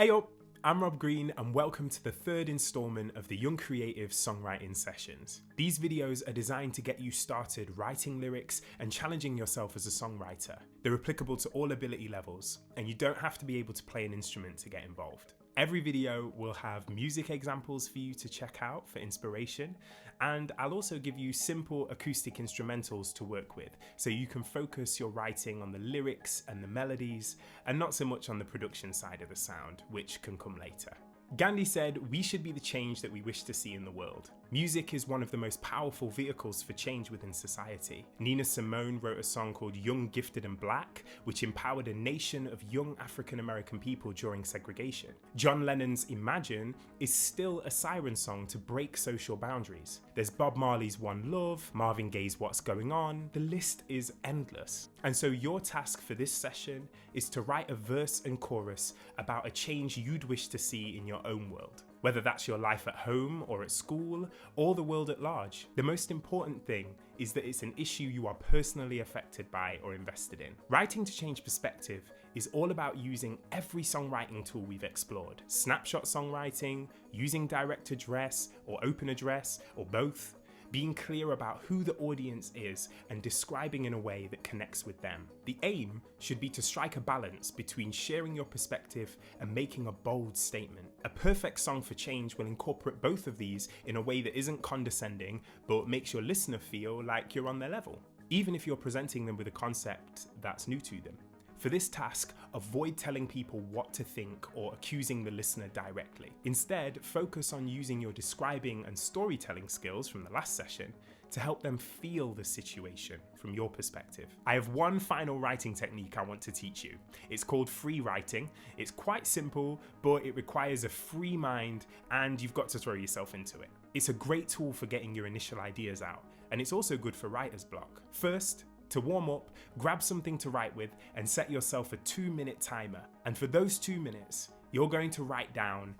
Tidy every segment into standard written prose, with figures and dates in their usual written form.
Hey up, I'm ROB.GREEN and welcome to the third installment of the Young Creative Songwriting Sessions. These videos are designed to get you started writing lyrics and challenging yourself as a songwriter. They're applicable to all ability levels, and you don't have to be able to play an instrument to get involved. Every video will have music examples for you to check out for inspiration, and I'll also give you simple acoustic instrumentals to work with so you can focus your writing on the lyrics and the melodies and not so much on the production side of the sound, which can come later. Gandhi said, "We should be the change that we wish to see in the world." Music is one of the most powerful vehicles for change within society. Nina Simone wrote a song called Young, Gifted and Black, which empowered a nation of young African American people during segregation. John Lennon's Imagine is still a siren song to break social boundaries. There's Bob Marley's One Love, Marvin Gaye's What's Going On, the list is endless. And so your task for this session is to write a verse and chorus about a change you'd wish to see in your own world. Whether that's your life at home or at school, or the world at large. The most important thing is that it's an issue you are personally affected by or invested in. Writing to change perspective is all about using every songwriting tool we've explored. Snapshot songwriting, using direct address or open address, or both. Being clear about who the audience is and describing in a way that connects with them. The aim should be to strike a balance between sharing your perspective and making a bold statement. A perfect song for change will incorporate both of these in a way that isn't condescending but makes your listener feel like you're on their level, even if you're presenting them with a concept that's new to them. For this task, avoid telling people what to think or accusing the listener directly. Instead, focus on using your describing and storytelling skills from the last session to help them feel the situation from your perspective. I have one final writing technique I want to teach you. It's called free writing. It's quite simple, but it requires a free mind and you've got to throw yourself into it. It's a great tool for getting your initial ideas out, and it's also good for writer's block. First, to warm up, grab something to write with and set yourself a 2-minute timer. And for those 2 minutes, you're going to write down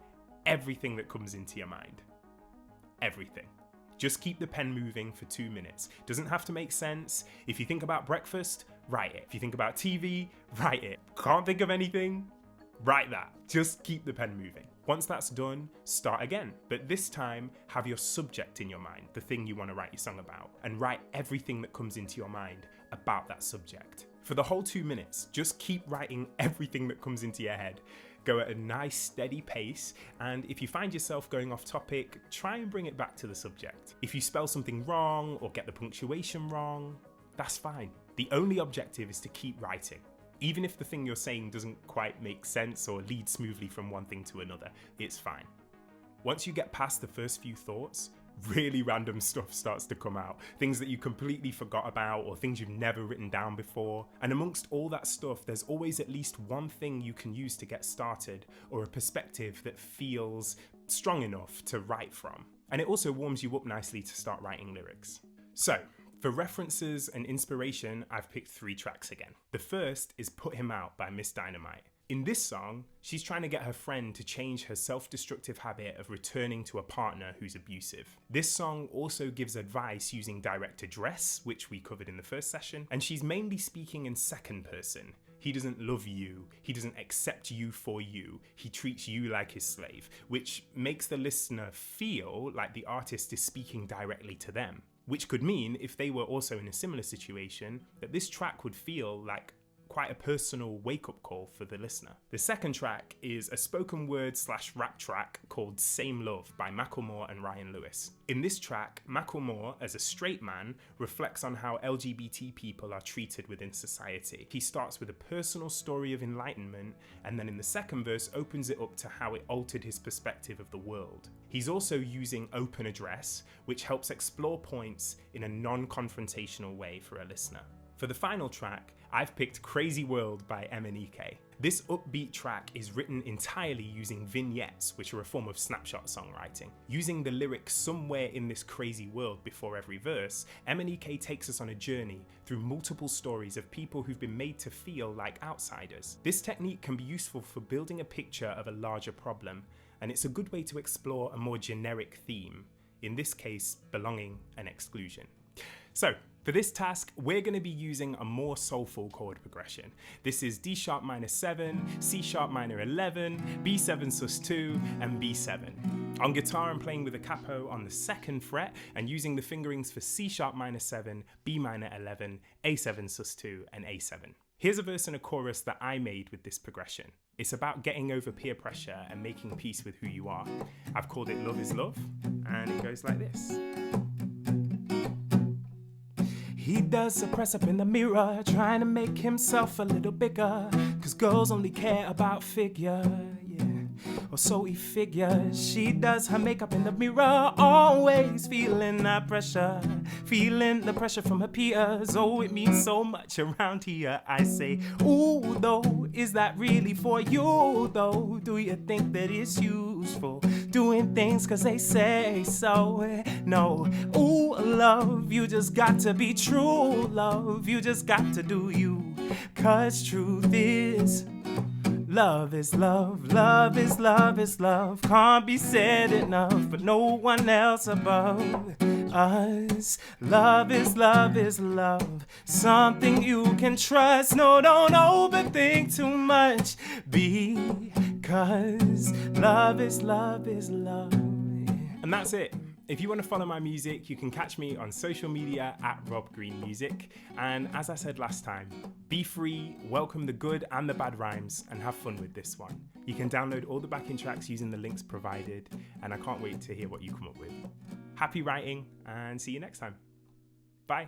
everything that comes into your mind. Everything. Just keep the pen moving for 2 minutes. Doesn't have to make sense. If you think about breakfast, write it. If you think about TV, write it. Can't think of anything? Write that. Just keep the pen moving. Once that's done, start again. But this time, have your subject in your mind, the thing you want to write your song about, and write everything that comes into your mind about that subject. For the whole 2 minutes, just keep writing everything that comes into your head. Go at a nice steady pace, and if you find yourself going off topic, try and bring it back to the subject. If you spell something wrong or get the punctuation wrong, that's fine. The only objective is to keep writing. Even if the thing you're saying doesn't quite make sense or lead smoothly from one thing to another, it's fine. Once you get past the first few thoughts, really random stuff starts to come out. Things that you completely forgot about or things you've never written down before. And amongst all that stuff, there's always at least one thing you can use to get started or a perspective that feels strong enough to write from. And it also warms you up nicely to start writing lyrics. So, for references and inspiration, I've picked 3 tracks again. The first is Put Him Out by Miss Dynamite. In this song, she's trying to get her friend to change her self-destructive habit of returning to a partner who's abusive. This song also gives advice using direct address, which we covered in the first session, and she's mainly speaking in second person. He doesn't love you, he doesn't accept you for you, he treats you like his slave, which makes the listener feel like the artist is speaking directly to them. Which could mean, if they were also in a similar situation, that this track would feel like quite a personal wake-up call for the listener. The second track is a spoken word / rap track called Same Love by Macklemore and Ryan Lewis. In this track, Macklemore, as a straight man, reflects on how LGBT people are treated within society. He starts with a personal story of enlightenment, and then in the second verse opens it up to how it altered his perspective of the world. He's also using open address, which helps explore points in a non-confrontational way for a listener. For the final track, I've picked Crazy World by MNEK. This upbeat track is written entirely using vignettes, which are a form of snapshot songwriting. Using the lyrics somewhere in this crazy world before every verse, MNEK takes us on a journey through multiple stories of people who've been made to feel like outsiders. This technique can be useful for building a picture of a larger problem, and it's a good way to explore a more generic theme, in this case, belonging and exclusion. So for this task, we're going to be using a more soulful chord progression. This is D sharp minor 7, C sharp minor 11, B7 sus 2, and B7. On guitar, I'm playing with a capo on the 2nd fret and using the fingerings for C sharp minor 7, B minor 11, A7 sus 2, and A7. Here's a verse and a chorus that I made with this progression. It's about getting over peer pressure and making peace with who you are. I've called it Love is Love, and it goes like this. He does a press up in the mirror, trying to make himself a little bigger, 'cause girls only care about figure, yeah. Or so he figures. She does her makeup in the mirror, always feeling that pressure, feeling the pressure from her peers. Oh, it means so much around here. I say, ooh, though, is that really for you, though? Do you think that it's useful, doing things 'cause they say so? No, ooh, love, you just got to be true, love. You just got to do you, 'cause truth is, love is love, love is love is love. Can't be said enough, but no one else above us. Love is love is love, something you can trust. No, don't overthink too much, because love is love is love. And that's it. If you want to follow my music, you can catch me on social media at ROB.GREEN Music. And as I said last time, be free, welcome the good and the bad rhymes, and have fun with this one. You can download all the backing tracks using the links provided, and I can't wait to hear what you come up with. Happy writing, and see you next time. Bye.